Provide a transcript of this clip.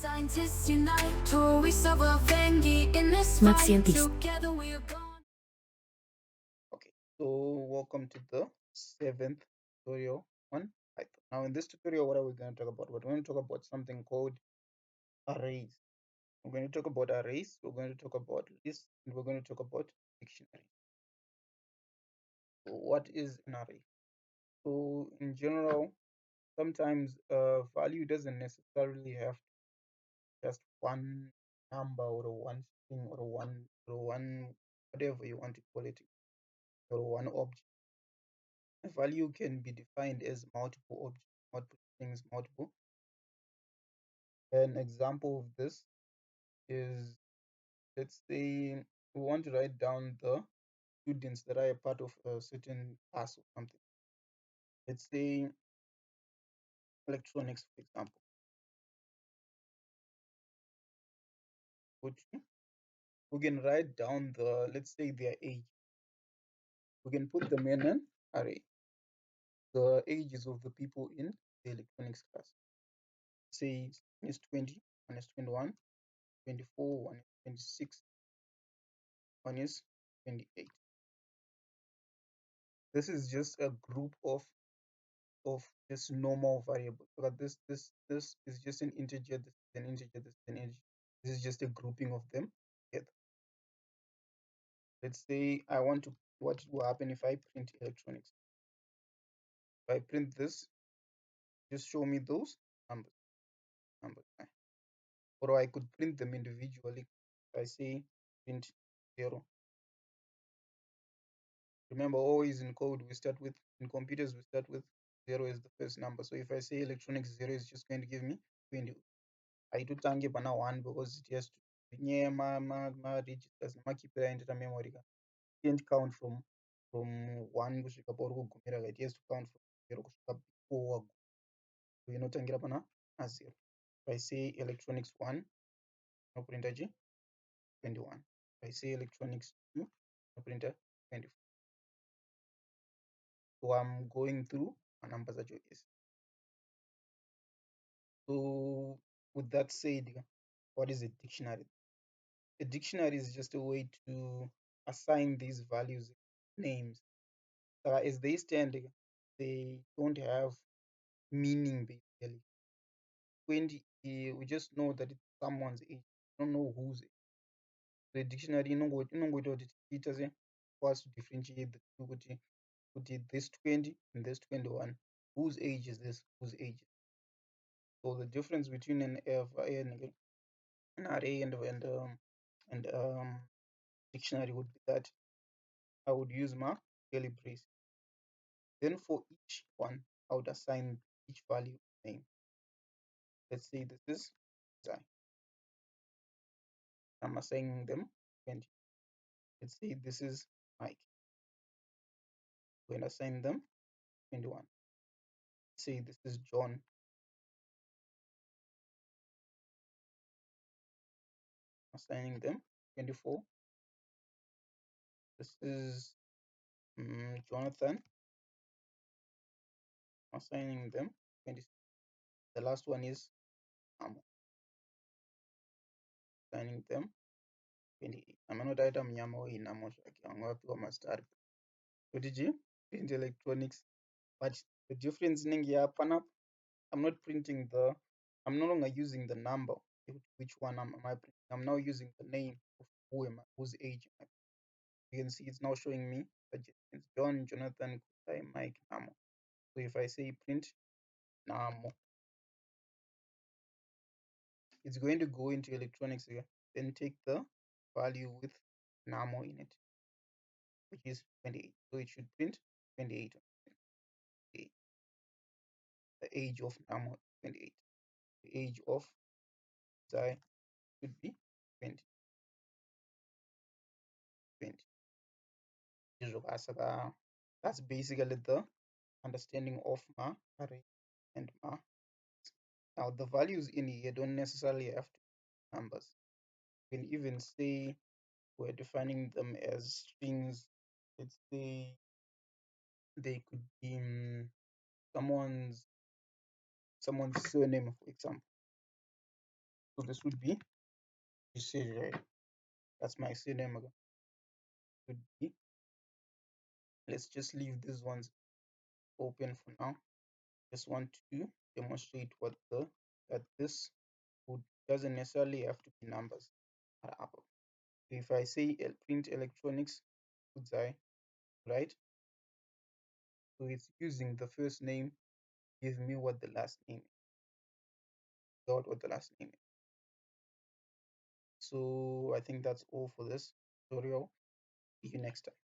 Scientists unite, tourists of a Vengi in this Math fight. scientist. Together we are gone. Okay, so welcome to the seventh tutorial on Python. Now, in this tutorial, what are we going to talk about? We're going to talk about something called arrays. We're going to talk about arrays, we're going to talk about lists, and we're going to talk about dictionary. So, what is an array? So, in general, sometimes a value doesn't necessarily have just one number or a one string or a one whatever you want to call it or one object. A value can be defined as multiple objects, multiple things, multiple. An example of this is, let's say we want to write down the students that are a part of a certain class or something. Let's say electronics, for example. Which we can write down let's say their age. We can put them in an array. The ages of the people in the electronics class. Say one is 20, one is 21, 24, one is 26, one is 28. This is just a group of just normal variables. But this is just an integer, this is an integer, this is an integer. This is just a grouping of them together. Let's say I want to, what will happen if I print electronics? If I print this, just show me those numbers. Or I could print them individually. If I say print 0. Remember, always in code we start with, in computers we start with 0 is the first number. So if I say electronics 0 is just going to give me 20. I do tangi pana 1 because it has to nye ma registers nemakipira aendera memory ka. It can't count from 1 kusvika pauri kugumira ka. It has to count from 0 kusvika before so inotangira pana 0. If I say electronics 1 noprinta chi 21. If I say electronics 2 noprinta 24. So I'm going through my numbers acho is. So with that said, what is a dictionary? A dictionary is just a way to assign these values names. As they stand, they don't have meaning basically. 20, we just know that it's someone's age. We don't know whose age. The dictionary inongoita kuti tiite for us to differentiate the two kuti this 20 and this 21. Whose age is this? Whose age? So the difference between an array and dictionary would be that I would use my curly brace. Then for each one, I would assign each value a name. Let's say this is Zai. I'm assigning them 20. Let's say this is Mike. We're going to assign them 21. Let's say this is John. Assigning them 24. This is Jonathan. Assigning them 26. The last one is Amo. Assigning them 28. Amanotaita mnyama weinamo zvake angapiwa mazita ari kuti chi print electronics, but the difference inenge yapana. I'm not printing I'm no longer using the number. Which one am I printing? I'm now using the name of whose age am I. You can see it's now showing me suggestions: John, Jonathan, Kutai, Mike, Namo. So if I say print Namo, it's going to go into electronics here, then take the value with Namo in it, which is 28. So it should print 28. The age of Namo 28. The age of Zai should be 20. 20. That's basically the understanding of ma array and ma. Now the values in here don't necessarily have to be numbers. You can even say we're defining them as strings. Let's say they could be someone's surname, for example. So this would be usage, right? That's my surname again. Would be. Let's just leave these ones open for now. Just want to demonstrate what that this would doesn't necessarily have to be numbers at Apple. So if I say print electronics goods I, right? So it's using the first name, give me what the last name is, dot what the last name is. So I think that's all for this tutorial. See you next time.